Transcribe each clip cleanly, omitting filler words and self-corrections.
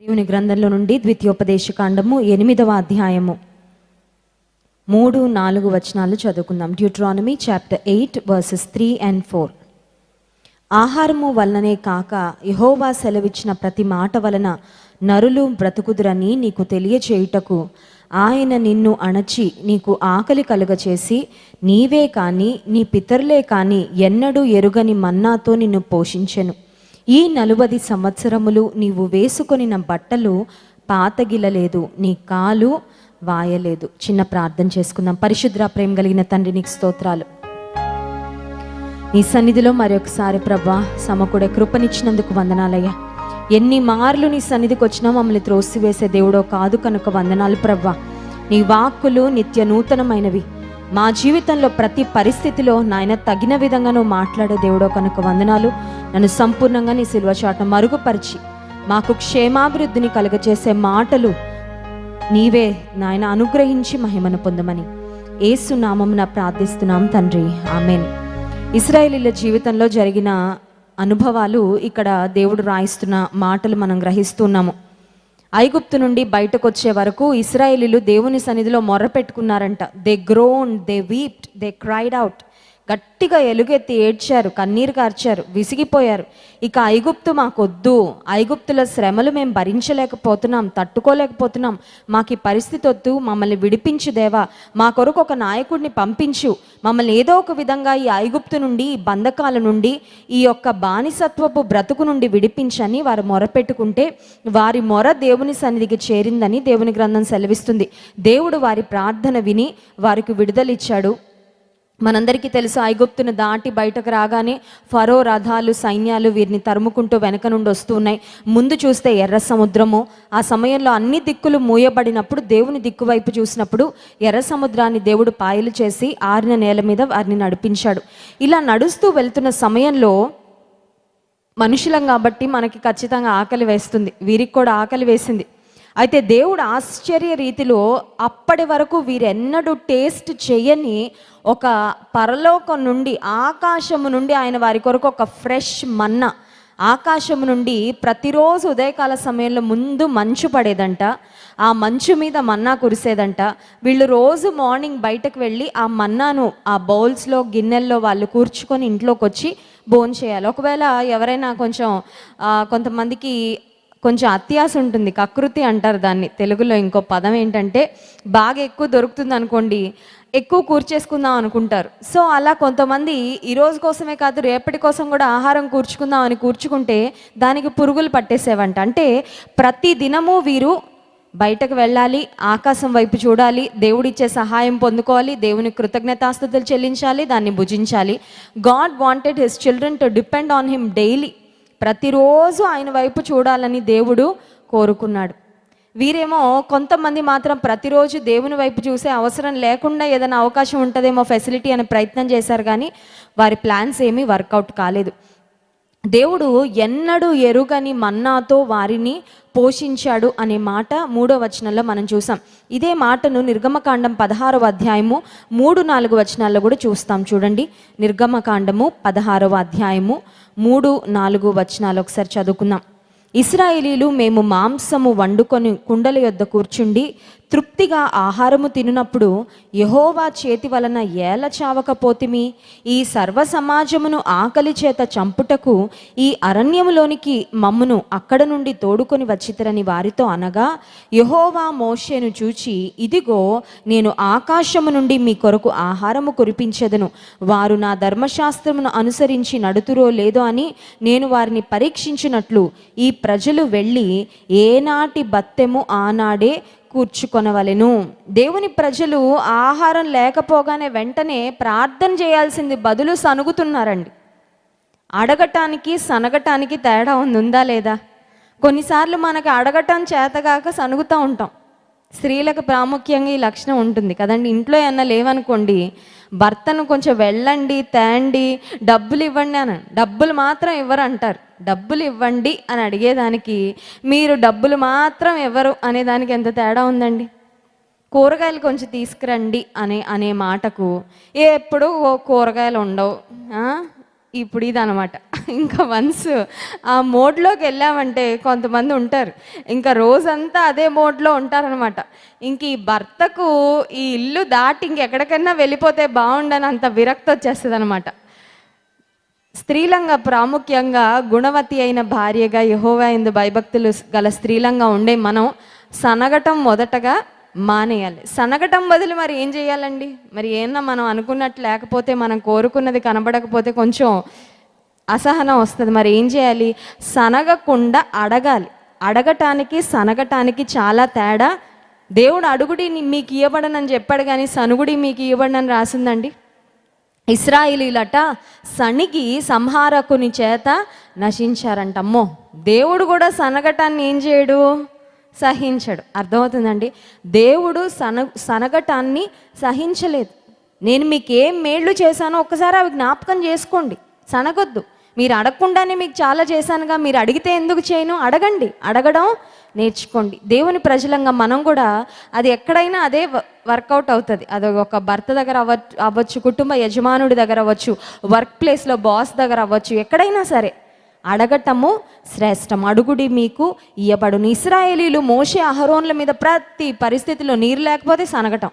దేవుని గ్రంథంలో నుండి ద్వితీయోపదేశకాండము 8వ అధ్యాయము 3-4 వచనాలు చదువుకుందాం. Deuteronomy chapter 8 versus 3 and 4. ఆహారము వలననే కాక యెహోవా సెలవిచ్చిన ప్రతి మాట వలన నరులు బ్రతుకుదురని నీకు తెలియచేయుటకు ఆయన నిన్ను అణచి నీకు ఆకలి కలుగచేసి నీవే కాని నీ పితరులే కాని ఎన్నడూ ఎరుగని మన్నాతో నిన్ను పోషించెను. ఈ 40 సంవత్సరములు నీవు వేసుకొనిన బట్టలు పాతగిలలేదు, నీ కాలు వాయలేదు. చిన్న ప్రార్థన చేసుకుందాం. పరిశుద్ధ ప్రేమ కలిగిన తండ్రి, నీకు స్తోత్రాలు. నీ సన్నిధిలో మరొకసారి ప్రభా సమకూడే కృపనిచ్చినందుకు వందనాలయ్యా. ఎన్ని మార్లు నీ సన్నిధికి వచ్చినా మమ్మల్ని త్రోసివేసే దేవుడో కాదు కనుక వందనాలు ప్రభా. నీ వాక్కులు నిత్య నూతనమైనవి. మా జీవితంలో ప్రతి పరిస్థితిలో నాయన తగిన విధంగా నువ్వు మాట్లాడే దేవుడో కనుక వందనాలు. నన్ను సంపూర్ణంగా నీ సిలువ చాటున మరుగుపరిచి మాకు క్షేమాభివృద్ధిని కలుగచేసే మాటలు నీవే నాయన అనుగ్రహించి మహిమను పొందమని యేసు నామమున ప్రార్థిస్తున్నాం తండ్రి, ఆమేన్. ఇశ్రాయేలీల జీవితంలో జరిగిన అనుభవాలు ఇక్కడ దేవుడు రాయిస్తున్న మాటలు మనం గ్రహిస్తున్నాము. ఐగుప్తు నుండి బయటకు వచ్చే వరకు ఇశ్రాయేలీలు దేవుని సన్నిధిలో మొర్ర పెట్టుకున్నారంట. They groaned, they weeped, they cried out. గట్టిగా ఎలుగెత్తి ఏడ్చారు, కన్నీరు కార్చారు, విసిగిపోయారు. ఇక ఐగుప్తు మాకొద్దు, ఐగుప్తుల శ్రమలు మేము భరించలేకపోతున్నాం, తట్టుకోలేకపోతున్నాం, మాకు ఈ పరిస్థితి వద్దు, మమ్మల్ని విడిపించు దేవా, మా కొరకు ఒక నాయకుడిని పంపించు, మమ్మల్ని ఏదో ఒక విధంగా ఈ ఐగుప్తు నుండి, ఈ బంధకాల నుండి, ఈ యొక్క బానిసత్వపు బ్రతుకు నుండి విడిపించని వారు మొరపెట్టుకుంటే వారి మొర దేవుని సన్నిధికి చేరిందని దేవుని గ్రంథం సెలవిస్తుంది. దేవుడు వారి ప్రార్థన విని వారికి విడుదలిచ్చాడు. మనందరికీ తెలుసు, ఐగుప్తును దాటి బయటకు రాగానే ఫరో రథాలు, సైన్యాలు వీరిని తరుముకుంటూ వెనక నుండి వస్తున్నాయి. ముందు చూస్తే ఎర్ర సముద్రము. ఆ సమయంలో అన్ని దిక్కులు మూయబడినప్పుడు దేవుని దిక్కు వైపు చూసినప్పుడు ఎర్ర సముద్రాన్ని దేవుడు పాయలు చేసి ఆరిన నేల మీద వారిని నడిపించాడు. ఇలా నడుస్తూ వెళ్తున్న సమయంలో మనుషులం కాబట్టి మనకి ఖచ్చితంగా ఆకలి వేస్తుంది. వీరికి కూడా ఆకలి వేసింది. అయితే దేవుడు ఆశ్చర్య రీతిలో అప్పటి వరకు వీరెన్నడూ టేస్ట్ చేయని ఒక పరలోకం నుండి, ఆకాశము నుండి ఆయన వారి కొరకు ఒక ఫ్రెష్ మన్నా, ఆకాశము నుండి ప్రతిరోజు ఉదయకాల సమయంలో ముందు మంచు పడేదంట. ఆ మంచు మీద మన్నా కురిసేదంట. వీళ్ళు రోజు మార్నింగ్ బయటకు వెళ్ళి ఆ మన్నాను ఆ బౌల్స్లో, గిన్నెల్లో వాళ్ళు కూర్చుకొని ఇంట్లోకి వచ్చి భోంచేయాలి. ఒకవేళ ఎవరైనా కొంతమందికి కొంచెం అత్యాస ఉంటుంది, కకృతి అంటారు దాన్ని. తెలుగులో ఇంకో పదం ఏంటంటే, బాగా ఎక్కువ దొరుకుతుంది అనుకోండి, ఎక్కువ కూర్చేసుకుందాం అనుకుంటారు. సో అలా కొంతమంది ఈ రోజు కోసమే కాదు రేపటి కోసం కూడా ఆహారం కూర్చుకుందాం అని కూర్చుకుంటే దానికి పురుగులు పట్టేసేవంట. అంటే ప్రతి దినము వీరు బయటకు వెళ్ళాలి, ఆకాశం వైపు చూడాలి, దేవుడిచ్చే సహాయం పొందుకోవాలి, దేవుని కృతజ్ఞతాస్తుతులు చెల్లించాలి, దాన్ని భుజించాలి. God wanted his children to depend on him daily. ప్రతిరోజు ఆయన వైపు చూడాలని దేవుడు కోరుకున్నాడు. వీరేమో కొంతమంది మాత్రం ప్రతిరోజు దేవుని వైపు చూసే అవసరం లేకుండా ఏదైనా అవకాశం ఉంటుందేమో ఫెసిలిటీ అనే ప్రయత్నం చేశారు, కానీ వారి ప్లాన్స్ ఏమీ వర్కౌట్ కాలేదు. దేవుడు ఎన్నడూ ఎరుగని మన్నాతో వారిని పోషించాడు అనే మాట 3వ వచనంలో మనం చూసాం. ఇదే మాటను నిర్గమకాండం 16వ అధ్యాయము 3-4 వచనాల్లో కూడా చూస్తాం. చూడండి, నిర్గమకాండము 16వ అధ్యాయము 3-4 వచనాలు ఒకసారి చదువుకుందాం. ఇశ్రాయేలీలు మేము మాంసము వండుకొని కుండల యొద్ద కూర్చుండి తృప్తిగా ఆహారము తినునప్పుడు యెహోవా చేతి వలన ఏల చావకపోతిమి? ఈ సర్వ సమాజమును ఆకలి చేత చంపుటకు ఈ అరణ్యములోనికి మమ్మును అక్కడ నుండి తోడుకొని వచ్చితరని వారితో అనగా, యెహోవా మోషేను చూచి, ఇదిగో నేను ఆకాశము నుండి మీ కొరకు ఆహారము కురిపించెదను, వారు నా ధర్మశాస్త్రమును అనుసరించి నడుతురో లేదో అని నేను వారిని పరీక్షించినట్లు ఈ ప్రజలు వెళ్ళి ఏనాటి బత్తెము ఆనాడే కూర్చుకొనవలెను. దేవుని ప్రజలు ఆహారం లేకపోగానే వెంటనే ప్రార్థన చేయాల్సింది బదులు సనుగుతున్నారండి. అడగటానికి సనగటానికి తేడా ఉందా లేదా? కొన్నిసార్లు మనకి అడగటం చేతగాక సనుగుతూ ఉంటాం. స్త్రీలకు ప్రాముఖ్యంగా ఈ లక్షణం ఉంటుంది కదండి. ఇంట్లో ఏమన్నా లేవనుకోండి, భర్తను కొంచెం వెళ్ళండి, తేండి, డబ్బులు ఇవ్వండి అని, డబ్బులు మాత్రం ఇవ్వరు అంటారు. డబ్బులు ఇవ్వండి అని అడిగేదానికి మీరు డబ్బులు మాత్రం ఇవ్వరు అనేదానికి ఎంత తేడా ఉందండి. కూరగాయలు కొంచెం తీసుకురండి అనే మాటకు ఎప్పుడు కూరగాయలు ఉండవు, ఇప్పుడు ఇదనమాట. ఇంకా వన్స్ ఆ మోడ్లోకి వెళ్ళామంటే కొంతమంది ఉంటారు, ఇంకా రోజంతా అదే మోడ్లో ఉంటారనమాట. ఇంక ఈ భర్తకు ఈ ఇల్లు దాటి ఇంకెక్కడికైనా వెళ్ళిపోతే బాగుండని అంత విరక్తి వచ్చేస్తుంది అనమాట. స్త్రీలంగా ప్రాముఖ్యంగా గుణవతి అయిన భార్యగా యెహోవా యందు భయభక్తులు గల స్త్రీలంగా ఉండే మనం సనగటం మొదటగా మానేయాలి. సనగటం బదులు మరి ఏం చేయాలండి? మరి ఏమన్నా మనం అనుకున్నట్టు లేకపోతే, మనం కోరుకున్నది కనబడకపోతే కొంచెం అసహనం వస్తుంది. మరి ఏం చేయాలి? సనగకుండా అడగాలి. అడగటానికి సనగటానికి చాలా తేడా. దేవుడు అడుగుడి మీకు ఇవ్వబడనని చెప్పాడు, కానీ సనుగుడి మీకు ఇవ్వబడనని రాసిందండి. ఇశ్రాయేలీలట సణిగి సంహారకుని చేత నశించారంట. అమ్మో, దేవుడు కూడా సనగటాన్ని ఏం చేయడు? సహించడు. అర్థమవుతుందండి? దేవుడు సనగటాన్ని సహించలేదు. నేను మీకు ఏం మేళ్ళు చేశానో ఒక్కసారి అవి జ్ఞాపకం చేసుకోండి. సనగొద్దు. మీరు అడగకుండానే మీకు చాలా చేశానుగా, మీరు అడిగితే ఎందుకు చేయను? అడగండి, అడగడం నేర్చుకోండి. దేవుని ప్రజలంగా మనం కూడా అది ఎక్కడైనా అదే వర్కౌట్ అవుతుంది. అది ఒక భర్త దగ్గర అవ్వచ్చు, కుటుంబ యజమానుడి దగ్గర అవ్వచ్చు, వర్క్ ప్లేస్లో బాస్ దగ్గర అవ్వచ్చు, ఎక్కడైనా సరే అడగటము శ్రేష్టం. అడుగుడి మీకు ఇయ్యబడును. ఇశ్రాయేలీలు మోషే అహరోన్ల మీద ప్రతి పరిస్థితిలో నీరు లేకపోతే సనగటం,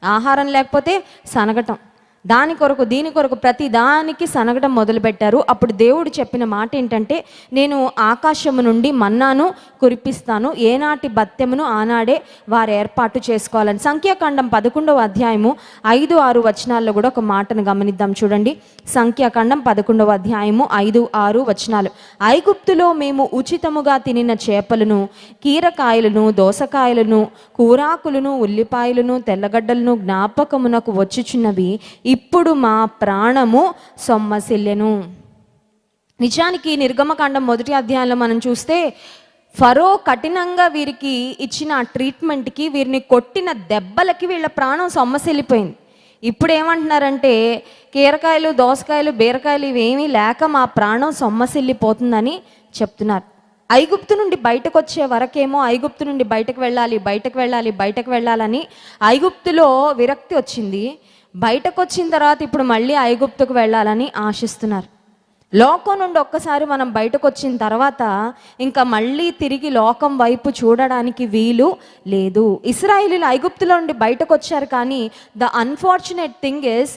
ఆహారం లేకపోతే సనగటం, దాని కొరకు దీని కొరకు ప్రతి దానికి సనగడం మొదలుపెట్టారు. అప్పుడు దేవుడు చెప్పిన మాట ఏంటంటే, నేను ఆకాశము నుండి మన్నాను కురిపిస్తాను, ఏనాటి భత్యమును ఆనాడే వారు ఏర్పాటు చేసుకోవాలని. సంఖ్యాకాండం 11వ అధ్యాయము 5-6 వచనాల్లో కూడా ఒక మాటను గమనిద్దాం. చూడండి, సంఖ్యాకాండం 11వ అధ్యాయము 5-6 వచనాలు. ఐగుప్తులో మేము ఉచితముగా తినిన చేపలను, కీరకాయలను, దోసకాయలను, కూరాకులను, ఉల్లిపాయలను, తెల్లగడ్డలను జ్ఞాపకమునకు వచ్చుచున్నవి. ఇప్పుడు మా ప్రాణము సొమ్మసిల్లెను. నిజానికి నిర్గమకాండం 1వ అధ్యాయంలో మనం చూస్తే ఫరో కఠినంగా వీరికి ఇచ్చిన ఆ ట్రీట్మెంట్కి, వీరిని కొట్టిన దెబ్బలకి వీళ్ళ ప్రాణం సొమ్మసిల్లిపోయింది. ఇప్పుడు ఏమంటున్నారంటే, కీరకాయలు, దోసకాయలు, బీరకాయలు ఇవేమీ లేక మా ప్రాణం సొమ్మసిల్లిపోతుందని చెప్తున్నారు. ఐగుప్తు నుండి బయటకు వచ్చే వరకేమో ఐగుప్తు నుండి బయటకు వెళ్ళాలని ఐగుప్తులో విరక్తి వచ్చింది. బయటకు వచ్చిన తర్వాత ఇప్పుడు మళ్ళీ ఐగుప్తుకు వెళ్ళాలని ఆశిస్తున్నారు. లోకం నుండి ఒక్కసారి మనం బయటకు వచ్చిన తర్వాత ఇంకా మళ్ళీ తిరిగి లోకం వైపు చూడడానికి వీలు లేదు. ఇశ్రాయేలీలు ఐగుప్తులో నుండి బయటకు వచ్చారు, కానీ the unfortunate thing is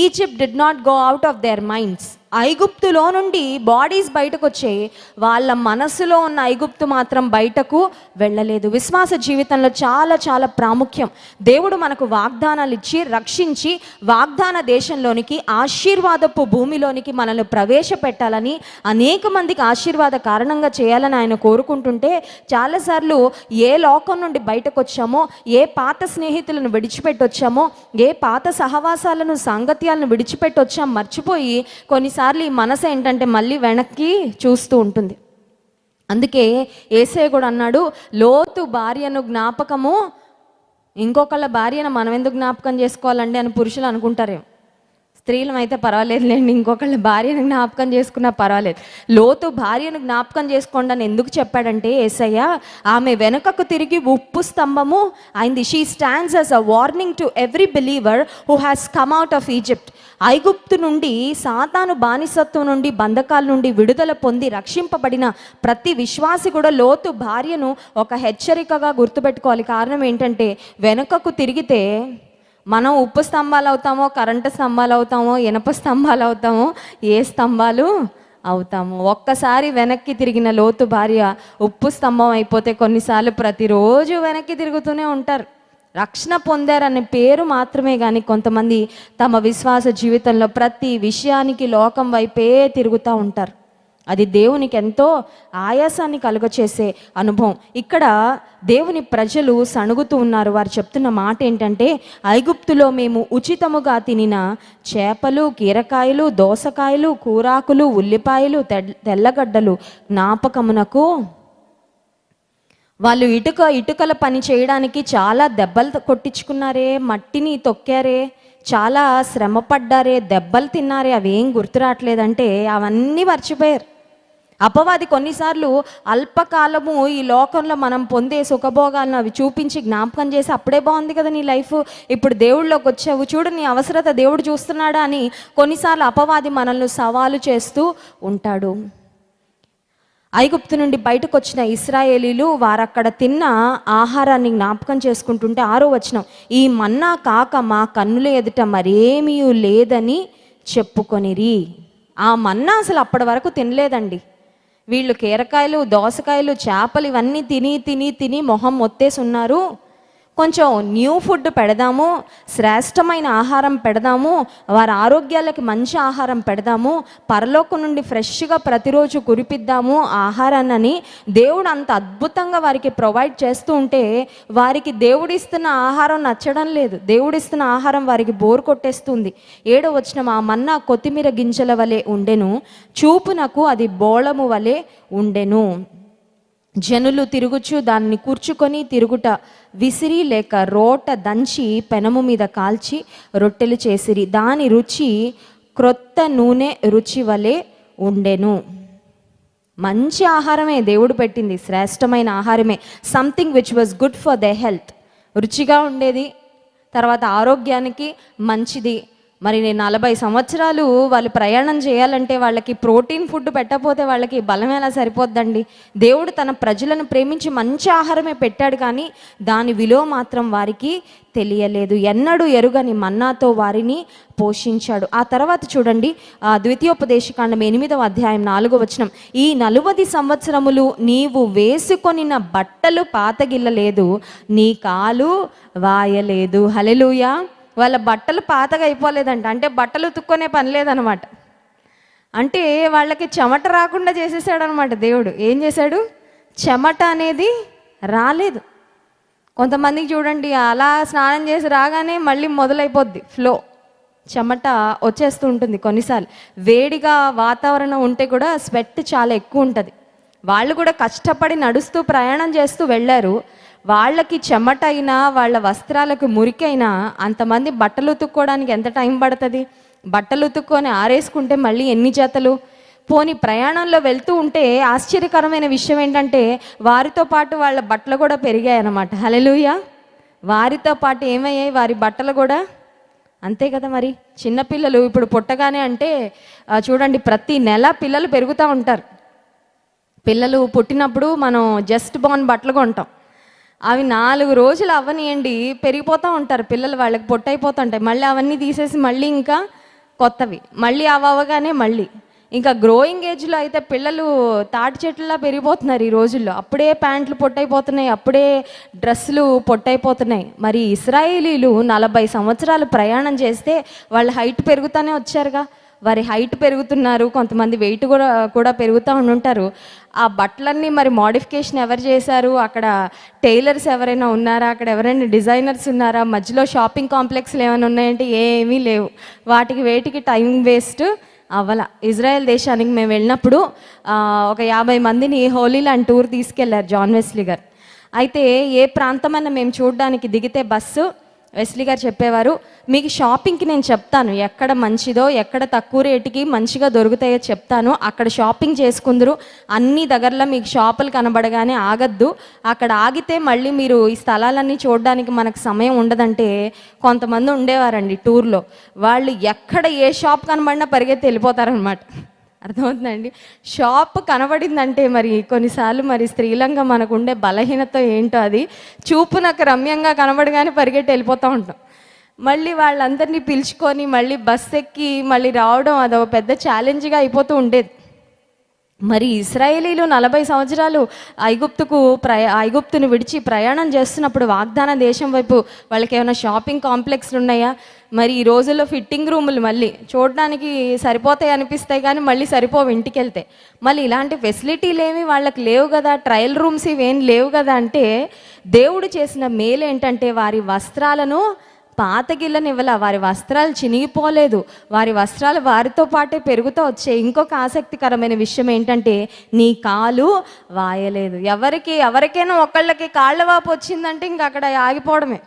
Egypt did not go out of their minds. ఐగుప్తులో నుండి బాడీస్ బయటకు వచ్చాయి, వాళ్ళ మనసులో ఉన్న ఐగుప్తు మాత్రం బయటకు వెళ్ళలేదు. విశ్వాస జీవితంలో చాలా చాలా ప్రాముఖ్యం. దేవుడు మనకు వాగ్దానాలు ఇచ్చి రక్షించి వాగ్దాన దేశంలోనికి, ఆశీర్వాదపు భూమిలోనికి మనల్ని ప్రవేశపెట్టాలని, అనేక మందికి ఆశీర్వాద కారణంగా చేయాలని ఆయన కోరుకుంటుంటే, చాలాసార్లు ఏ లోకం నుండి బయటకు వచ్చామో, ఏ పాత స్నేహితులను విడిచిపెట్టొచ్చామో, ఏ పాత సహవాసాలను, సాంగత్యాలను విడిచిపెట్టొచ్చాం మర్చిపోయి కొన్నిసార్లు ఈ మనసు ఏంటంటే మళ్ళీ వెనక్కి చూస్తూ ఉంటుంది. అందుకే యేసయ్య కూడా అన్నాడు, లోతు భార్యను జ్ఞాపకము, ఇంకొకళ్ళ భార్యను మనం ఎందుకు జ్ఞాపకం చేసుకోవాలండి అని పురుషులు అనుకుంటారేమో. స్త్రీలం అయితే పర్వాలేదులేండి, ఇంకొకళ్ళ భార్యను జ్ఞాపకం చేసుకున్నా పర్వాలేదు. లోతు భార్యను జ్ఞాపకం చేసుకోండి అని ఎందుకు చెప్పాడంటే యేసయ్య, ఆమె వెనుకకు తిరిగి ఉప్పు స్తంభము అయింది. She stands as a warning to every believer who has come out of Egypt. ఐగుప్తు నుండి, సాతాను బానిసత్వం నుండి, బంధకాల నుండి విడుదల పొంది రక్షింపబడిన ప్రతి విశ్వాసి కూడా లోతు భార్యను ఒక హెచ్చరికగా గుర్తుపెట్టుకోవాలి. కారణం ఏంటంటే, వెనుకకు తిరిగితే మనం ఉప్పు స్తంభాలు అవుతామో, కరెంటు స్తంభాలు అవుతామో, ఇనప స్తంభాలు అవుతామో, ఏ స్తంభాలు అవుతాము. ఒక్కసారి వెనక్కి తిరిగిన లోతు భార్య ఉప్పు స్తంభం అయిపోతే కొన్నిసార్లు ప్రతిరోజు వెనక్కి తిరుగుతూనే ఉంటారు. రక్షణ పొందారనే పేరు మాత్రమే, కానీ కొంతమంది తమ విశ్వాస జీవితంలో ప్రతి విషయానికి లోకం వైపే తిరుగుతూ ఉంటారు. అది దేవునికి ఎంతో ఆయాసాన్ని కలుగచేసే అనుభవం. ఇక్కడ దేవుని ప్రజలు సణుగుతూ ఉన్నారు. వారు చెప్తున్న మాట ఏంటంటే, ఐగుప్తులో మేము ఉచితముగా తినిన చేపలు, కీరకాయలు, దోసకాయలు, కూరాకులు, ఉల్లిపాయలు, తెల్లగడ్డలు జ్ఞాపకమునకు. వాళ్ళు ఇటుకల పని చేయడానికి చాలా దెబ్బలు కొట్టించుకున్నారే, మట్టిని తొక్కారే, చాలా శ్రమ పడ్డారే, దెబ్బలు తిన్నారే, అవేం గుర్తు రావట్లేదంటే అవన్నీ మర్చిపోయారు. అపవాది కొన్నిసార్లు అల్పకాలము ఈ లోకంలో మనం పొందే సుఖభోగాలను అవి చూపించి జ్ఞాపకం చేసి, అప్పుడే బాగుంది కదా నీ లైఫ్, ఇప్పుడు దేవుళ్ళలోకి వచ్చావు చూడు, నీ అవసరత దేవుడు చూస్తున్నాడా అని కొన్నిసార్లు అపవాది మనల్ని సవాలు చేస్తూ ఉంటాడు. ఐగుప్తు నుండి బయటకు వచ్చిన ఇశ్రాయేలీలు వారక్కడ తిన్న ఆహారాన్ని జ్ఞాపకం చేసుకుంటుంటే 6వ వచనం, ఈ మన్నా కాక మా కన్నుల ఎదుట మరేమీ లేదని చెప్పుకొనిరి. ఆ మన్నా అసలు అప్పటి వరకు తినలేదండి. వీళ్ళు కీరకాయలు, దోసకాయలు, చేపలు ఇవన్నీ తిని తిని తిని మొహం మొత్తేసి ఉన్నారు. కొంచెం న్యూ ఫుడ్ పెడదాము, శ్రేష్టమైన ఆహారం పెడదాము, వారి ఆరోగ్యాలకి మంచి ఆహారం పెడదాము, పరలోకం నుండి ఫ్రెష్గా ప్రతిరోజు కురిపిద్దాము ఆహారాన్ని దేవుడు అంత అద్భుతంగా వారికి ప్రొవైడ్ చేస్తూ ఉంటే వారికి దేవుడిస్తున్న ఆహారం నచ్చడం లేదు. దేవుడిస్తున్న ఆహారం వారికి బోర్ కొట్టేస్తుంది. 7వ వచనం, ఆ మన్నా కొత్తిమీర గింజల వలె ఉండెను, చూపునకు అది బోళము వలె ఉండెను. జనులు తిరుగుచు దాన్ని కూర్చుకొని తిరుగుట విసిరి లేక రోట దంచి పెనము మీద కాల్చి రొట్టెలు చేసిరి. దాని రుచి క్రొత్త నూనె రుచి వలె ఉండెను. మంచి ఆహారమే దేవుడు పెట్టింది, శ్రేష్టమైన ఆహారమే. Something which was good for the health. రుచిగా ఉండేది, తర్వాత ఆరోగ్యానికి మంచిది. మరి నేను 40 సంవత్సరాలు వాళ్ళు ప్రయాణం చేయాలంటే వాళ్ళకి ప్రోటీన్ ఫుడ్ పెట్టకపోతే వాళ్ళకి బలం ఎలా సరిపోద్దండి? దేవుడు తన ప్రజలను ప్రేమించి మంచి ఆహారమే పెట్టాడు, కానీ దాని విలువ మాత్రం వారికి తెలియలేదు. ఎన్నడూ ఎరుగని మన్నాతో వారిని పోషించాడు. ఆ తర్వాత చూడండి, ద్వితీయోపదేశకాండం 8వ అధ్యాయం 4వ వచనం, ఈ 40 సంవత్సరములు నీవు వేసుకొనిన బట్టలు పాతగిల్లలేదు, నీ కాలు వాయలేదు. హల్లెలూయా. వాళ్ళ బట్టలు పాతగా అయిపోలేదంట, అంటే బట్టలు ఉతుక్కునే పని లేదనమాట. అంటే వాళ్ళకి చెమట రాకుండా చేసేసాడు అనమాట దేవుడు. ఏం చేశాడు? చెమట అనేది రాలేదు. కొంతమందికి చూడండి, అలా స్నానం చేసి రాగానే మళ్ళీ మొదలైపోద్ది ఫ్లో, చెమట వచ్చేస్తూ ఉంటుంది. కొన్నిసార్లు వేడిగా వాతావరణం ఉంటే కూడా స్వెట్ చాలా ఎక్కువ ఉంటుంది. వాళ్ళు కూడా కష్టపడి నడుస్తూ ప్రయాణం చేస్తూ వెళ్ళారు. వాళ్ళకి చెమట అయినా వాళ్ళ వస్త్రాలకు మురికైనా అంతమంది బట్టలు ఉతుక్కోవడానికి ఎంత టైం పడుతుంది? బట్టలు ఉతుక్కొని ఆరేసుకుంటే మళ్ళీ ఎన్ని జతలు? పోని ప్రయాణంలో వెళ్తూ ఉంటే ఆశ్చర్యకరమైన విషయం ఏంటంటే వారితో పాటు వాళ్ళ బట్టలు కూడా పెరిగాయి అన్నమాట. హల్లెలూయా. వారితో పాటు ఏమయ్యాయి? వారి బట్టలు కూడా. అంతే కదా మరి. చిన్నపిల్లలు ఇప్పుడు పుట్టగానే అంటే చూడండి, ప్రతి నెల పిల్లలు పెరుగుతూ ఉంటారు. పిల్లలు పుట్టినప్పుడు మనం జస్ట్ బోర్న్ బట్టలు కొంటాం. అవి 4 రోజులు అవ్వనియండి పెరిగిపోతూ ఉంటారు పిల్లలు, వాళ్ళకి పొట్టయిపోతుంటాయి. మళ్ళీ అవన్నీ తీసేసి మళ్ళీ ఇంకా కొత్తవి, మళ్ళీ అవ్వగానే మళ్ళీ ఇంకా గ్రోయింగ్ ఏజ్లో అయితే పిల్లలు తాటి చెట్లలా పెరిగిపోతున్నారు ఈ రోజుల్లో. అప్పుడే ప్యాంట్లు పొట్టయిపోతున్నాయి, అప్పుడే డ్రెస్సులు పొట్టయిపోతున్నాయి. మరి ఇశ్రాయేలీలు 40 సంవత్సరాలు ప్రయాణం చేస్తే వాళ్ళు హైట్ పెరుగుతూనే వచ్చారుగా. వారి హైట్ పెరుగుతున్నారు, కొంతమంది వెయిట్ కూడా పెరుగుతూ ఉంటారు. ఆ బట్టలన్నీ మరి మోడిఫికేషన్ ఎవరు చేశారు? అక్కడ టైలర్స్ ఎవరైనా ఉన్నారా? అక్కడ ఎవరైనా డిజైనర్స్ ఉన్నారా? మధ్యలో షాపింగ్ కాంప్లెక్స్లు ఏమైనా ఉన్నాయంటే ఏమీ లేవు. వాటికి వేటికి టైం వేస్ట్ అవ్వాల. ఇజ్రాయెల్ దేశానికి మేము వెళ్ళినప్పుడు ఒక 50 మందిని హోలీ ల్యాండ్ టూర్ తీసుకెళ్లారు జాన్ వెస్లీ గారు. అయితే ఏ ప్రాంతమైనా మేము చూడడానికి దిగితే బస్సు వెస్లీ గారు చెప్పేవారు, మీకు షాపింగ్కి నేను చెప్తాను, ఎక్కడ మంచిదో ఎక్కడ తక్కువ రేటుకి మంచిగా దొరుకుతాయో చెప్తాను, అక్కడ షాపింగ్ చేసుకుందరు. అన్ని దగ్గరలో మీకు షాపులు కనబడగానే ఆగద్దు, అక్కడ ఆగితే మళ్ళీ మీరు ఈ స్థలాలన్నీ చూడడానికి మనకు సమయం ఉండదంటే కొంతమంది ఉండేవారండి టూర్లో. వాళ్ళు ఎక్కడ ఏ షాప్ కనబడినా పరిగెత్తి వెళ్ళిపోతారనమాట. అర్థమవుతుందండి? షాప్ కనబడిందంటే మరి కొన్నిసార్లు మరి స్త్రీలంగా మనకు ఉండే బలహీనత ఏంటో అది, చూపు నాకు రమ్యంగా కనబడగానే పరిగెట్టి వెళ్ళిపోతూ ఉంటాం. మళ్ళీ వాళ్ళందరినీ పిలుచుకొని మళ్ళీ బస్ ఎక్కి మళ్ళీ రావడం అదొక పెద్ద ఛాలెంజ్గా అయిపోతూ ఉండేది. మరి ఇశ్రాయేలీలు 40 సంవత్సరాలు ఐగుప్తును విడిచి ప్రయాణం చేస్తున్నప్పుడు వాగ్దాన దేశం వైపు వాళ్ళకి ఏమైనా షాపింగ్ కాంప్లెక్స్లు ఉన్నాయా? మరి ఈ రోజుల్లో ఫిట్టింగ్ రూములు మళ్ళీ చూడడానికి సరిపోతాయి అనిపిస్తాయి, కానీ మళ్ళీ సరిపోవు ఇంటికి వెళ్తే. మళ్ళీ ఇలాంటి ఫెసిలిటీలు ఏమి వాళ్ళకి లేవు కదా, ట్రయల్ రూమ్స్ ఇవేం లేవు కదా. అంటే దేవుడు చేసిన మేలు ఏంటంటే వారి వస్త్రాలను పాతగిల్లనివ్వల, వారి వస్త్రాలు చినిగిపోలేదు, వారి వస్త్రాలు వారితో పాటే పెరుగుతూ వచ్చాయి. ఇంకొక ఆసక్తికరమైన విషయం ఏంటంటే నీ కాలు వాయలేదు. ఎవరికైనా ఒకళ్ళకి కాళ్ళ వాపు వచ్చిందంటే ఇంక అక్కడ ఆగిపోవడమే.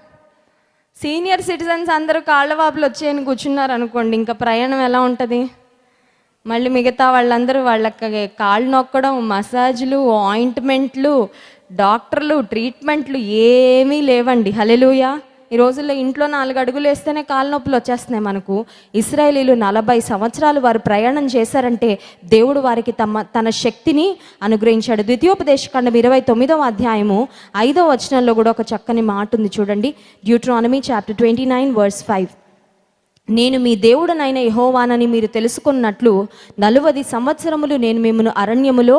సీనియర్ సిటిజన్స్ అందరూ కాళ్ళ వాపులు వచ్చాయని కూర్చున్నారు అనుకోండి, ఇంకా ప్రయాణం ఎలా ఉంటుంది? మళ్ళీ మిగతా వాళ్ళందరూ వాళ్ళకి కాళ్ళు నొక్కడం, మసాజ్లు, ఆయింట్మెంట్లు, డాక్టర్లు, ట్రీట్మెంట్లు ఏమీ లేవండి. హల్లెలూయా. ఈ రోజుల్లో ఇంట్లో 4 అడుగులు వేస్తేనే కాళ్ళ నొప్పులు వచ్చేస్తున్నాయి మనకు. ఇశ్రాయేలీలు 40 సంవత్సరాలు వారు ప్రయాణం చేశారంటే దేవుడు వారికి తన శక్తిని అనుగ్రహించాడు. ద్వితీయోపదేశకాండం 29వ అధ్యాయము 5వ వచనంలో కూడా ఒక చక్కని మాట ఉంది చూడండి. Deuteronomy chapter 29 verse 5. నేను మీ దేవుడనైన యెహోవానని మీరు తెలుసుకున్నట్లు 40 సంవత్సరములు నేను మిమ్మల్ని అరణ్యములో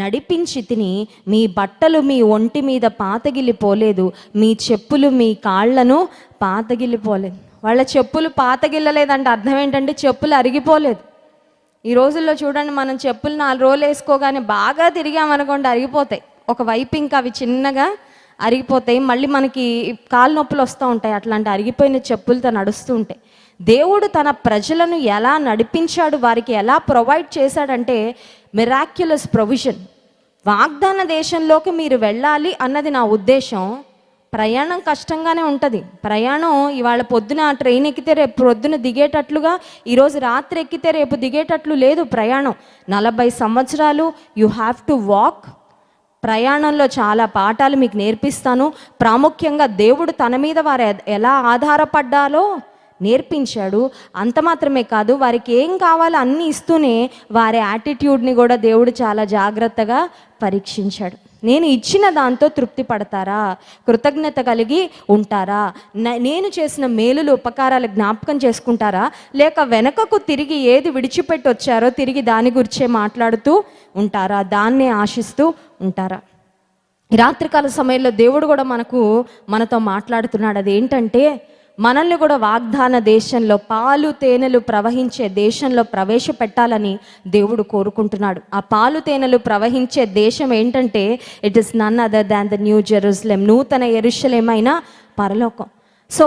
నడిపించి తిని, మీ బట్టలు మీ ఒంటి మీద పాతగిల్లిపోలేదు, మీ చెప్పులు మీ కాళ్లను పాతగిల్లిపోలేదు. వాళ్ళ చెప్పులు పాతగిల్లలేదంటే అర్థం ఏంటంటే చెప్పులు అరిగిపోలేదు. ఈ రోజుల్లో చూడండి, మనం చెప్పులు 4 రోజులు వేసుకోగానే బాగా తిరిగామనుకోండి అరిగిపోతాయి. ఒకవైపు ఇంకా అవి చిన్నగా అరిగిపోతాయి, మళ్ళీ మనకి కాలు నొప్పులు వస్తూ ఉంటాయి. అట్లాంటి అరిగిపోయిన చెప్పులతో నడుస్తూ ఉంటాయి. దేవుడు తన ప్రజలను ఎలా నడిపించాడు, వారికి ఎలా ప్రొవైడ్ చేశాడంటే మిరాక్యులస్ ప్రొవిజన్. వాగ్దాన దేశంలోకి మీరు వెళ్ళాలి అన్నది నా ఉద్దేశం. ప్రయాణం కష్టంగానే ఉంటుంది. ప్రయాణం ఇవాళ పొద్దున ట్రైన్ ఎక్కితే రేపు పొద్దున దిగేటట్లుగా, ఈరోజు రాత్రి ఎక్కితే రేపు దిగేటట్లు లేదు ప్రయాణం. 40 సంవత్సరాలు యు హ్యావ్ టు వాక్. ప్రయాణంలో చాలా పాఠాలు మీకు నేర్పిస్తాను. ప్రాముఖ్యంగా దేవుడు తన మీద వారు ఎలా ఆధారపడ్డాలో నేర్పించాడు. అంత మాత్రమే కాదు, వారికి ఏం కావాలో అన్నీ ఇస్తూనే వారి యాటిట్యూడ్ని కూడా దేవుడు చాలా జాగ్రత్తగా పరీక్షించాడు. నేను ఇచ్చిన దాంతో తృప్తి పడతారా, కృతజ్ఞత కలిగి ఉంటారా, నేను చేసిన మేలులు ఉపకారాలు జ్ఞాపకం చేసుకుంటారా, లేక వెనకకు తిరిగి ఏది విడిచిపెట్టి వచ్చారో తిరిగి దాని గురించే మాట్లాడుతూ ఉంటారా, దాన్నే ఆశిస్తూ ఉంటారా? రాత్రికాల సమయంలో దేవుడు కూడా మనతో మాట్లాడుతున్నాడు. అదేంటంటే మనల్ని కూడా వాగ్దాన దేశంలో, పాలు తేనెలు ప్రవహించే దేశంలో ప్రవేశపెట్టాలని దేవుడు కోరుకుంటున్నాడు. ఆ పాలు తేనెలు ప్రవహించే దేశం ఏంటంటే it is none other than the new Jerusalem, నూతన యెరూషలేమైన పరలోకం. సో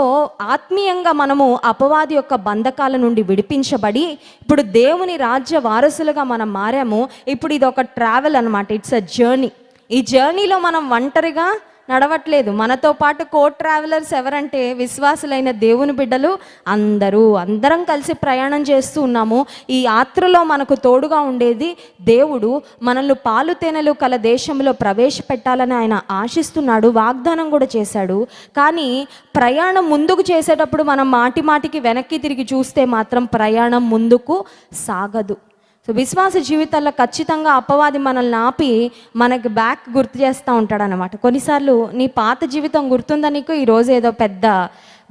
ఆత్మీయంగా మనము అపవాది యొక్క బంధకాల నుండి విడిపించబడి ఇప్పుడు దేవుని రాజ్య వారసులుగా మనం మారాము. ఇప్పుడు ఇది ఒక ట్రావెల్ అనమాట. It's a journey. ఈ జర్నీలో మనం ఒంటరిగా నడవట్లేదు. మనతో పాటు కో ట్రావెలర్స్ ఎవరంటే విశ్వాసులైన దేవుని బిడ్డలు అందరం కలిసి ప్రయాణం చేస్తూ ఉన్నాము. ఈ యాత్రలో మనకు తోడుగా ఉండేది దేవుడు. మనల్ని పాలు తేనెలు కల దేశంలో ప్రవేశపెట్టాలని ఆయన ఆశిస్తున్నాడు, వాగ్దానం కూడా చేశాడు. కానీ ప్రయాణం ముందుకు చేసేటప్పుడు మనం మాటికి వెనక్కి తిరిగి చూస్తే మాత్రం ప్రయాణం ముందుకు సాగదు. సో విశ్వాస జీవితాల్లో ఖచ్చితంగా అపవాది మనల్ని ఆపి మనకి బ్యాక్ గుర్తు చేస్తూ ఉంటాడు అనమాట. కొన్నిసార్లు నీ పాత జీవితం గుర్తుందా నీకు? ఈరోజు ఏదో పెద్ద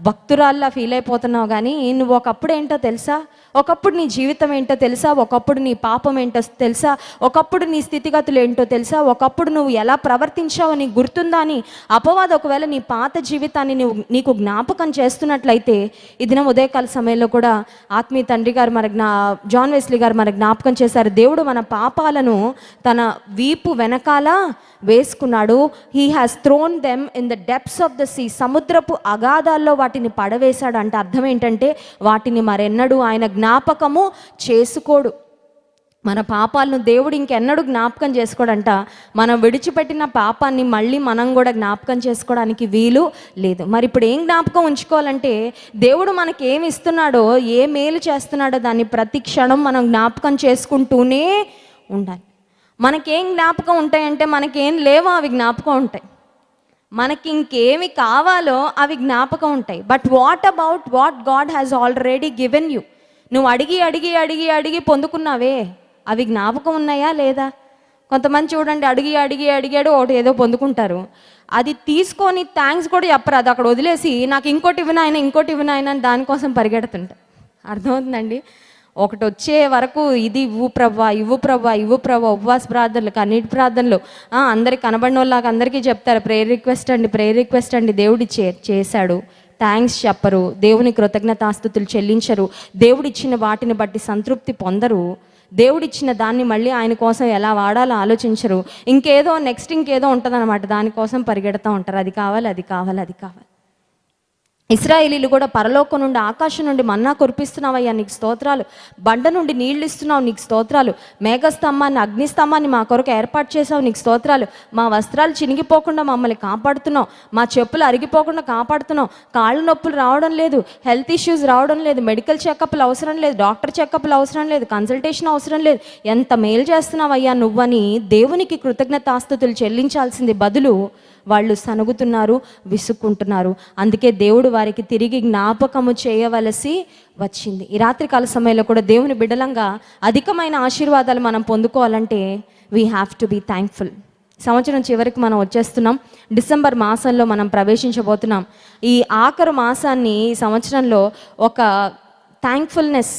భక్తురాల్లా ఫీల్ అయిపోతున్నావు, కానీ నువ్వు ఒకప్పుడు ఏంటో తెలుసా? ఒకప్పుడు నీ జీవితం ఏంటో తెలుసా? ఒకప్పుడు నీ పాపం ఏంటో తెలుసా? ఒకప్పుడు నీ స్థితిగతులు ఏంటో తెలుసా? ఒకప్పుడు నువ్వు ఎలా ప్రవర్తించావో నీకు గుర్తుందా అని అపవాది ఒకవేళ నీ పాత జీవితాన్ని నీకు జ్ఞాపకం చేస్తున్నట్లయితే ఈ దినం ఉదయకాల సమయంలో కూడా ఆత్మీయ తండ్రి గారు జాన్ వెస్లీ గారు మన జ్ఞాపకం చేశారు. దేవుడు మన పాపాలను తన వీపు వెనకాల వేసుకున్నాడు. He has thrown them in the depths of the sea. సముద్రపు అగాధాల్లో వాటిని పడవేశాడు. అంటే అర్థం ఏంటంటే వాటిని మరెన్నడూ ఆయన జ్ఞాపకము చేసుకోడు. మన పాపాలను దేవుడు ఇంకెన్నడూ జ్ఞాపకం చేసుకోడంట. మనం విడిచిపెట్టిన పాపాన్ని మళ్ళీ మనం కూడా జ్ఞాపకం చేసుకోవడానికి వీలు లేదు. మరి ఇప్పుడు ఏం జ్ఞాపకం ఉంచుకోవాలంటే దేవుడు మనకి ఏమి ఇస్తున్నాడో, ఏ మేలు చేస్తున్నాడో దాన్ని ప్రతి క్షణం మనం జ్ఞాపకం చేసుకుంటూనే ఉండాలి. మనకేం జ్ఞాపకం ఉంటాయంటే మనకేం లేవో అవి జ్ఞాపకం ఉంటాయి, మనకి ఇంకేమి కావాలో అవి జ్ఞాపకం ఉంటాయి. But what about what God has already given you? నువ్వు అడిగి పొందుకున్నావే, అవి జ్ఞాపకం ఉన్నాయా లేదా? కొంతమంది చూడండి, అడిగాడు ఒకటి ఏదో పొందుకుంటారు, అది తీసుకొని థ్యాంక్స్ కూడా చెప్పరు, అది అక్కడ వదిలేసి నాకు ఇంకోటి ఇవ్వనాయన అని దానికోసం పరిగెడుతుంటారు. అర్థమవుతుందండి? ఒకటి వచ్చే వరకు ఇది ఇవ్వు ప్రభా ఉపవాస ప్రార్థనలు, కన్నీటి ప్రార్థనలు, అందరికి కనబడిన వాళ్ళకి అందరికీ చెప్తారు ప్రేయర్ రిక్వెస్ట్ అండి దేవుడి చేశాడు, థ్యాంక్స్ చెప్పరు, దేవుని కృతజ్ఞతాస్తుతులు చెల్లించరు, దేవుడిచ్చిన వాటిని బట్టి సంతృప్తి పొందరు, దేవుడిచ్చిన దాన్ని మళ్ళీ ఆయన కోసం ఎలా వాడాలో ఆలోచించరు, ఇంకేదో ఉంటుంది అనమాట, దానికోసం పరిగెడతా ఉంటారు, అది కావాలి. ఇశ్రాయేలీలు కూడా పరలోకం నుండి ఆకాశం నుండి మన్నా కురిపిస్తున్నావయ్యా నీకు స్తోత్రాలు, బండ నుండి నీళ్లు ఇస్తున్నావు నీకు స్తోత్రాలు, మేఘస్తంభాన్ని అగ్నిస్తంభాన్ని మా కొరకు ఏర్పాటు చేసావు నీకు స్తోత్రాలు, మా వస్త్రాలు చినిగిపోకుండా మమ్మల్ని కాపాడుతున్నావు, మా చెప్పులు అరిగిపోకుండా కాపాడుతున్నావు, కాళ్ళు నొప్పులు రావడం లేదు, హెల్త్ ఇష్యూస్ రావడం లేదు, మెడికల్ చెకప్లు అవసరం లేదు, డాక్టర్ చెకప్లు అవసరం లేదు, కన్సల్టేషన్ అవసరం లేదు, ఎంత మేలు చేస్తున్నావయ్యా నువ్వని దేవునికి కృతజ్ఞతాస్తుతులు చెల్లించాల్సింది బదులు వాళ్ళు సనుగుతున్నారు, విసుక్కుంటున్నారు. అందుకే దేవుడు వారికి తిరిగి జ్ఞాపకము చేయవలసి వచ్చింది. ఈ రాత్రికాల సమయంలో కూడా దేవుని బిడ్డలంగా అధికమైన ఆశీర్వాదాలు మనం పొందుకోవాలంటే we have to be thankful. సంవత్సరం చివరికి మనం వచ్చేస్తున్నాం. డిసెంబర్ మాసంలో మనం ప్రవేశించబోతున్నాం. ఈ ఆఖరు మాసాన్ని ఈ సంవత్సరంలో ఒక థ్యాంక్ఫుల్నెస్,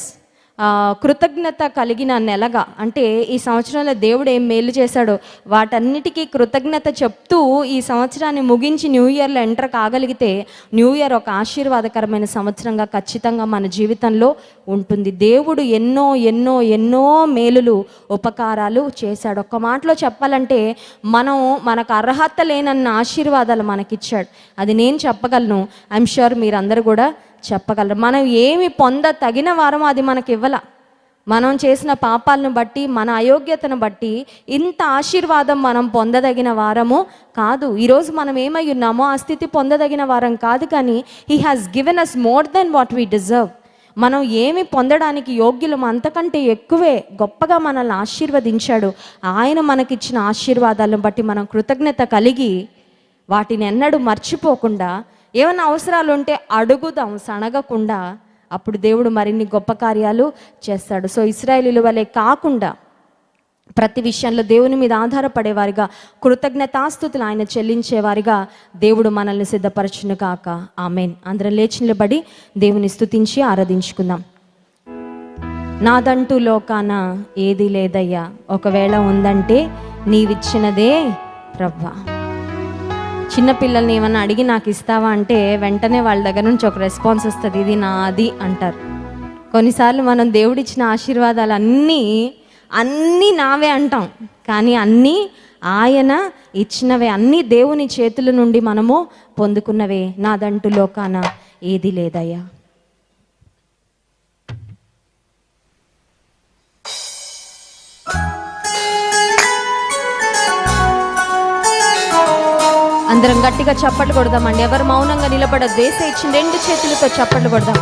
కృతజ్ఞత కలిగిన నెలగా, అంటే ఈ సంవత్సరంలో దేవుడు ఏం మేలు చేశాడో వాటన్నిటికీ కృతజ్ఞత చెప్తూ ఈ సంవత్సరాన్ని ముగించి న్యూ ఇయర్లో ఎంటర్ కాగలిగితే న్యూ ఇయర్ ఒక ఆశీర్వాదకరమైన సంవత్సరంగా ఖచ్చితంగా మన జీవితంలో ఉంటుంది. దేవుడు ఎన్నో ఎన్నో ఎన్నో మేలులు ఉపకారాలు చేశాడు. ఒక్క మాటలో చెప్పాలంటే మనకు అర్హత లేనన్న ఆశీర్వాదాలు మనకిచ్చాడు. అది నేను చెప్పగలను, ఐఎమ్ షూర్ మీరందరూ కూడా చెప్పగలరు. మనం ఏమి తగిన వారమో అది మనకి ఇవ్వాల. మనం చేసిన పాపాలను బట్టి, మన అయోగ్యతను బట్టి ఇంత ఆశీర్వాదం మనం పొందదగిన వారము కాదు. ఈరోజు మనం ఏమై ఉన్నామో ఆ స్థితి పొందదగిన వారం కాదు, కానీ he has given us more than what we deserve. మనం ఏమి పొందడానికి యోగ్యులం అంతకంటే ఎక్కువే గొప్పగా మనల్ని ఆశీర్వదించాడు. ఆయన మనకిచ్చిన ఆశీర్వాదాలను బట్టి మనం కృతజ్ఞత కలిగి వాటిని ఎన్నడూ మర్చిపోకుండా, ఏమైనా అవసరాలు ఉంటే అడుగుదాం సనగకుండా, అప్పుడు దేవుడు మరిన్ని గొప్ప కార్యాలు చేస్తాడు. సో ఇశ్రాయేలీయుల వలె కాకుండా ప్రతి విషయంలో దేవుని మీద ఆధారపడేవారిగా, కృతజ్ఞతాస్తుతులు ఆయన చెల్లించేవారిగా దేవుడు మనల్ని సిద్ధపరచును కాక. ఆమేన్. అందరం లేచి నిలబడి దేవుని స్తుతించి ఆరాధించుకుందాం. నాదంటూ లోకాన ఏది లేదయ్యా, ఒకవేళ ఉందంటే నీవిచ్చినదే ప్రభువా. చిన్నపిల్లల్ని ఏమన్నా అడిగి నాకు ఇస్తావా అంటే వెంటనే వాళ్ళ దగ్గర నుంచి ఒక రెస్పాన్స్ వస్తుంది, ఇది నాది అంటారు. కొన్నిసార్లు మనం దేవుడిచ్చిన ఆశీర్వాదాలు అన్నీ నావే అంటాం, కానీ అన్నీ ఆయన ఇచ్చినవే, అన్నీ దేవుని చేతుల నుండి మనము పొందుకున్నవే. నాదంటూ లోకాన ఏది లేదయ్యా. అందరం గట్టిగా చప్పట్లు కొడదామండి. ఎవరు మౌనంగా నిలబడద్దు. యేసయ్య ఇచ్చిన 2 చేతులతో చప్పట్లు కొడదాం.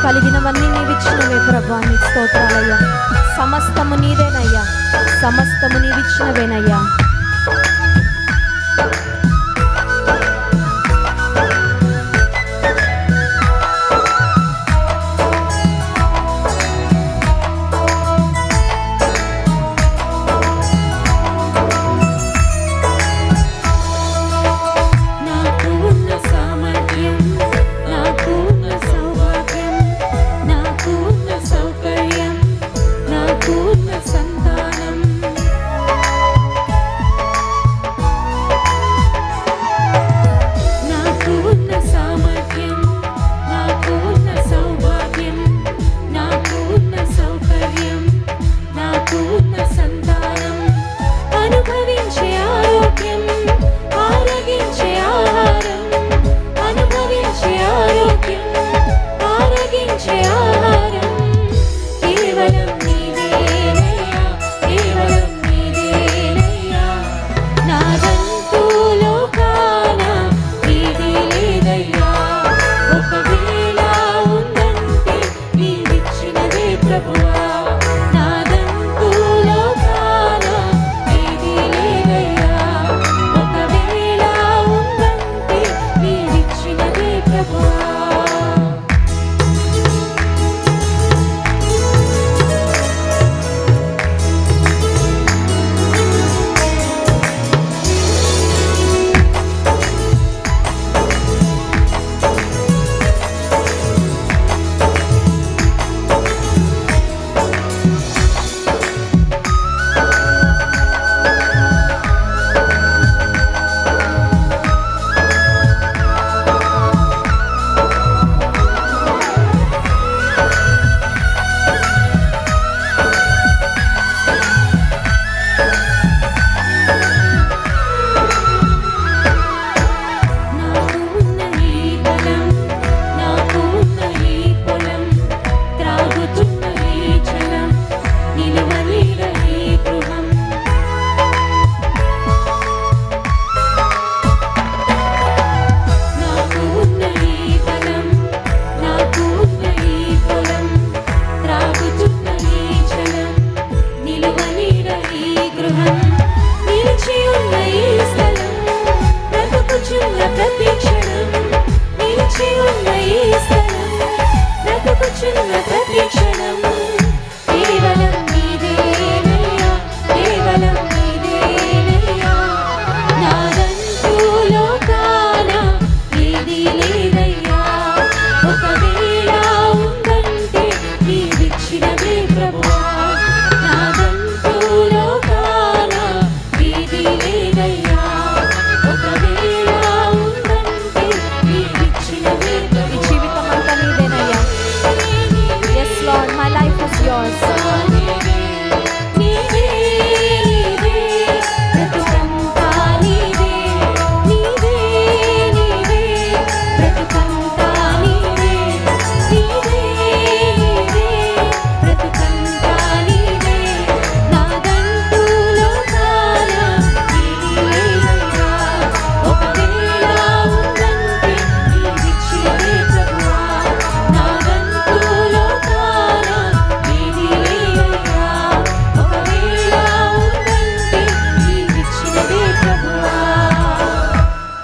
కలిగినవన్నీ నీవిచ్చినవే ప్రభువా, నీకు స్తోత్రాలయ్యా. సమస్తము నీదేనయ్యా, సమస్తము నీవిచ్చినవేనయ్యా.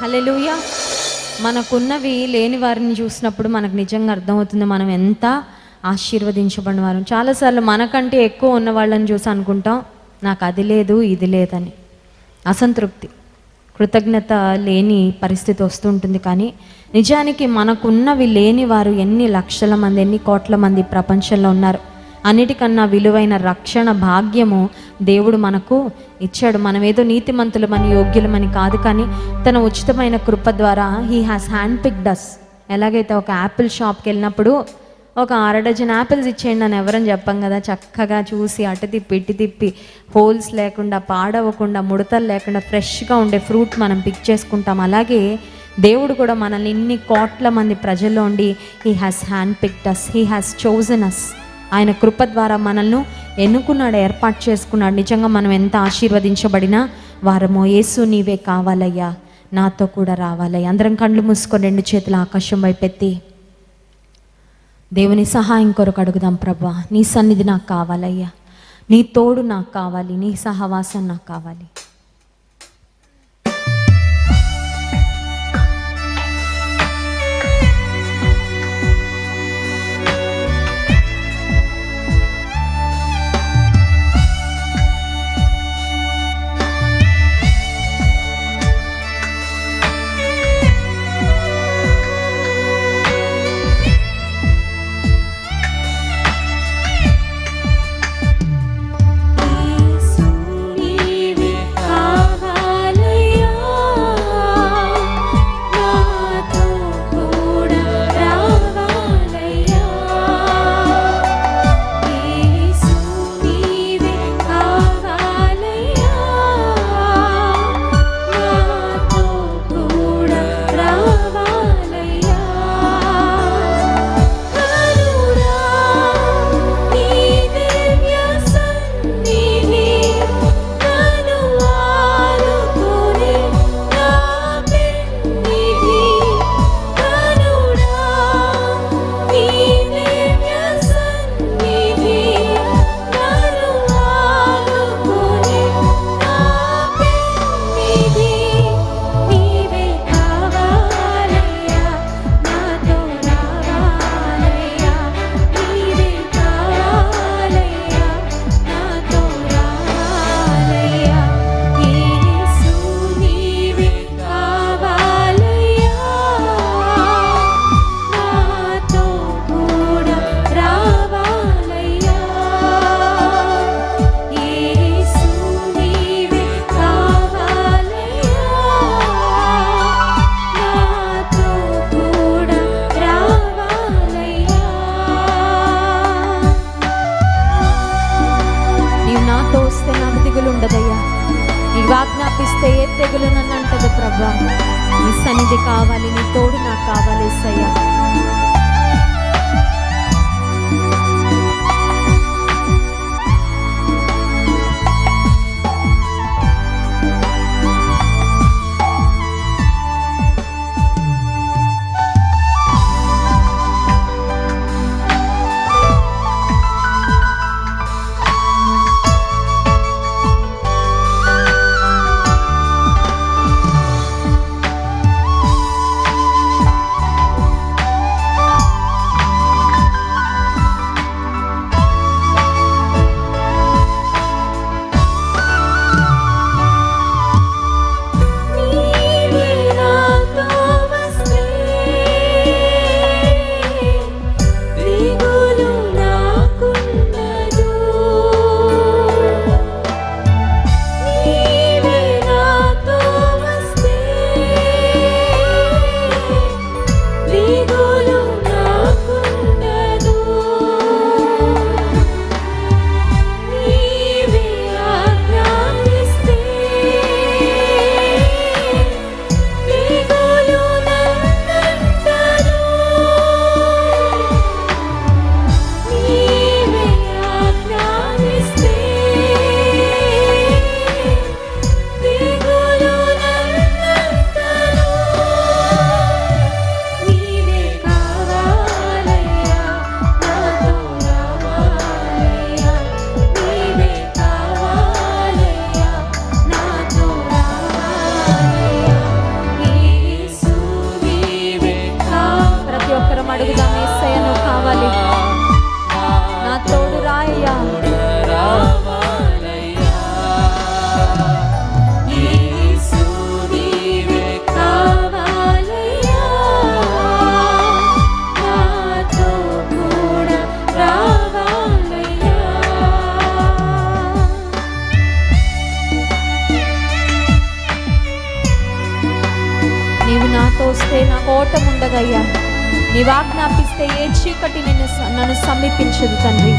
హల్లెలూయా. మనకున్నవి లేని వారిని చూసినప్పుడు మనకు నిజంగా అర్థమవుతుంది మనం ఎంత ఆశీర్వదించబడిన వారు. చాలాసార్లు మనకంటే ఎక్కువ ఉన్న వాళ్ళని చూసి అనుకుంటాం నాకు అది లేదు ఇది లేదని. అసంతృప్తి, కృతజ్ఞత లేని పరిస్థితి వస్తుంటుంది. కానీ నిజానికి మనకున్నవి లేని వారు ఎన్ని లక్షల మంది, ఎన్ని కోట్ల మంది ప్రపంచంలో ఉన్నారు. అన్నిటికన్నా విలువైన రక్షణ భాగ్యము దేవుడు మనకు ఇచ్చాడు. మనం ఏదో నీతిమంతులమని యోగ్యులమని కాదు, కానీ తన ఉచితమైన కృప ద్వారా హీ హ్యాస్ హ్యాండ్ పిక్డ్ అస్. ఎలాగైతే ఒక యాపిల్ షాప్కి వెళ్ళినప్పుడు ఒక 6 డజన్ యాపిల్స్ ఇచ్చేయండి అని ఎవరని చెప్పం కదా, చక్కగా చూసి అటు తిప్పి ఇటు తిప్పి హోల్స్ లేకుండా, పాడవకుండా, ముడతలు లేకుండా ఫ్రెష్గా ఉండే ఫ్రూట్ మనం పిక్ చేసుకుంటాం. అలాగే దేవుడు కూడా మనల్ని ఇన్ని కోట్ల మంది ప్రజల్లో ఉండి he has hand picked us, he has chosen us. ఆయన కృప ద్వారా మనల్ని ఎన్నుకున్నాడు, ఏర్పాటు చేసుకున్నాడు. నిజంగా మనం ఎంత ఆశీర్వదించబడినా వారమో. యేసు నీవే కావాలయ్యా, నాతో కూడా రావాలయ్యా. అందరం కళ్ళు మూసుకొని 2 చేతులు ఆకాశం వైపెత్తి దేవుని సహాయం కొరకు అడుగుదాం. ప్రభా, నీ సన్నిధి నాకు కావాలయ్యా, నీ తోడు నాకు కావాలి, నీ సహవాసం నాకు కావాలి. తెగులు నన్ను అంటదు ప్రభా. నీ సన్నిధి కావాలి, నీ తోడు నాకు కావాలి యేసయ్యా. వస్తే నాకు ఓటం ఉండదయ్యా. నీవు ఆజ్ఞాపిస్తే ఏ చీకటి నన్ను సమీపించదు తండ్రి.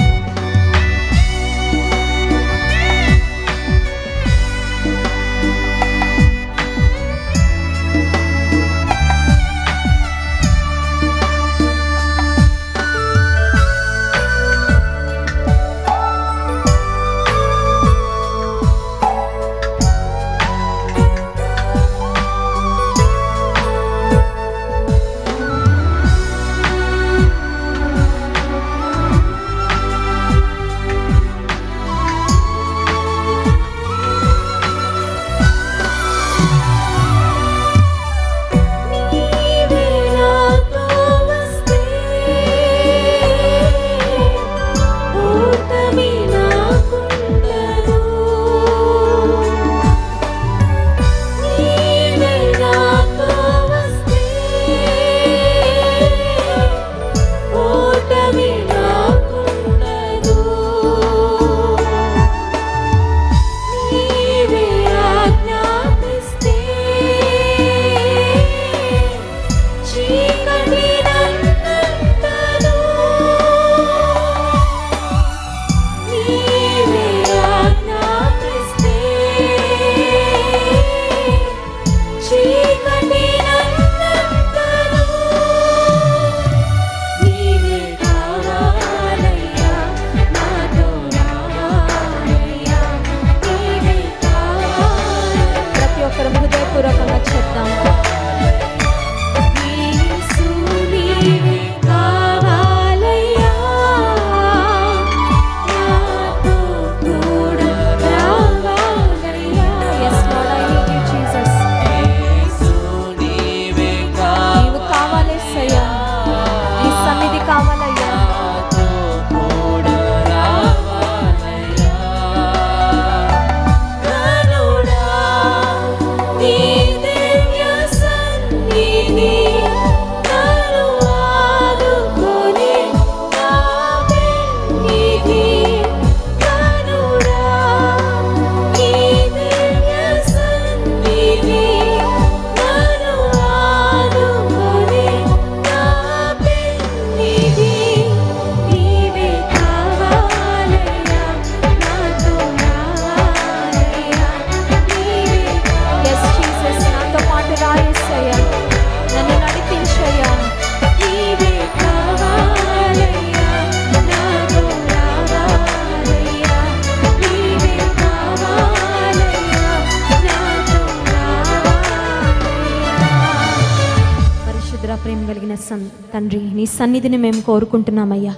తండ్రి నీ సన్నిధిని మేము కోరుకుంటున్నామయ్యా.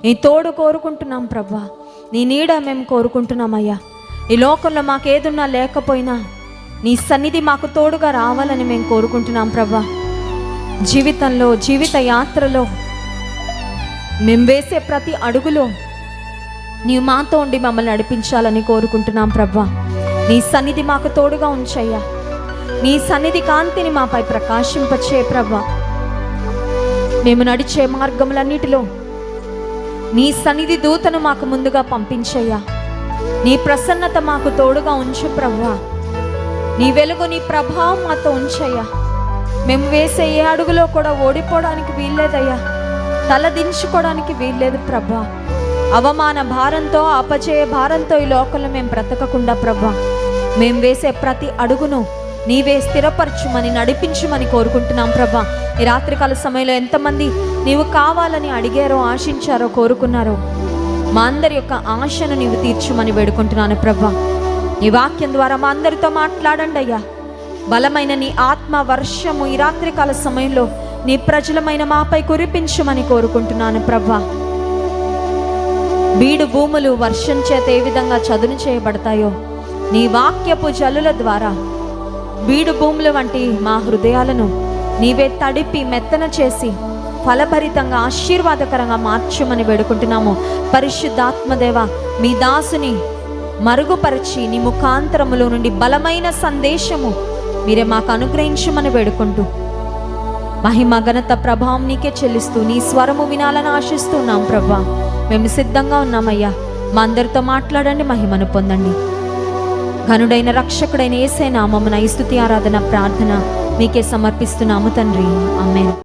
నీ తోడు కోరుకుంటున్నాం ప్రభా. నీ నీడ మేము కోరుకుంటున్నామయ్యా. ఈ లోకంలో మాకేదున్నా లేకపోయినా నీ సన్నిధి మాకు తోడుగా రావాలని మేము కోరుకుంటున్నాం ప్రభా. జీవితంలో, జీవిత యాత్రలో మేము వేసే ప్రతి అడుగులో నీవు మాతో ఉండి మమ్మల్ని నడిపించాలని కోరుకుంటున్నాం ప్రభా. నీ సన్నిధి మాకు తోడుగా ఉంచయ్యా. నీ సన్నిధి కాంతిని మాపై ప్రకాశింపచే ప్రభా. మేము నడిచే మార్గములన్నిటిలో నీ సన్నిధి దూతను మాకు ముందుగా పంపించయ్యా. నీ ప్రసన్నత మాకు తోడుగా ఉంచు ప్రభా. నీ వెలుగు, నీ ప్రభావం మాతో ఉంచయ్యా. మేము వేసే ఏ అడుగులో కూడా ఓడిపోవడానికి వీల్లేదయ్యా. తల దించుకోవడానికి వీల్లేదు ప్రభా. అవమాన భారంతో, అపజయ భారంతో ఈ లోకంలో మేము బ్రతకకుండా ప్రభా, మేము వేసే ప్రతి అడుగును నీవే స్థిరపరచుమని, నడిపించుమని కోరుకుంటున్నాం ప్రభా. ఈ రాత్రికాల సమయంలో ఎంతమంది నీవు కావాలని అడిగారో, ఆశించారో, కోరుకున్నారో మా అందరి యొక్క ఆశను నీవు తీర్చుమని వేడుకుంటున్నాను ప్రభా. నీ వాక్యం ద్వారా మా అందరితో మాట్లాడండి అయ్యా. బలమైన నీ ఆత్మ వర్షము ఈ రాత్రికాల సమయంలో నీ ప్రజలమైన మాపై కురిపించుమని కోరుకుంటున్నాను ప్రభా. బీడు భూములు వర్షం చేత ఏ విధంగా చదును చేయబడతాయో, నీ వాక్యపు జల్లుల ద్వారా బీడు భూముల వంటి మా హృదయాలను నీవే తడిపి మెత్తన చేసి ఫలభరితంగా, ఆశీర్వాదకరంగా మార్చుమని వేడుకుంటున్నాము. పరిశుద్ధాత్మదేవ, మీ దాసుని మరుగుపరిచి నీ ముఖాంతరములో నుండి బలమైన సందేశము మీరే మాకు అనుగ్రహించమని వేడుకుంటూ, మహిమ, ఘనత, ప్రభావం నీకే చెల్లిస్తూ నీ స్వరము వినాలని ఆశిస్తున్నాం ప్రభా. మేము సిద్ధంగా ఉన్నామయ్యా. మా అందరితో మాట్లాడండి, మహిమను పొందండి. ఘనుడైన రక్షకుడైన యేసే నామమున ఈ స్తుతి, ఆరాధన, ప్రార్థన మీకే సమర్పిస్తున్నాము తండ్రి. ఆమేన్.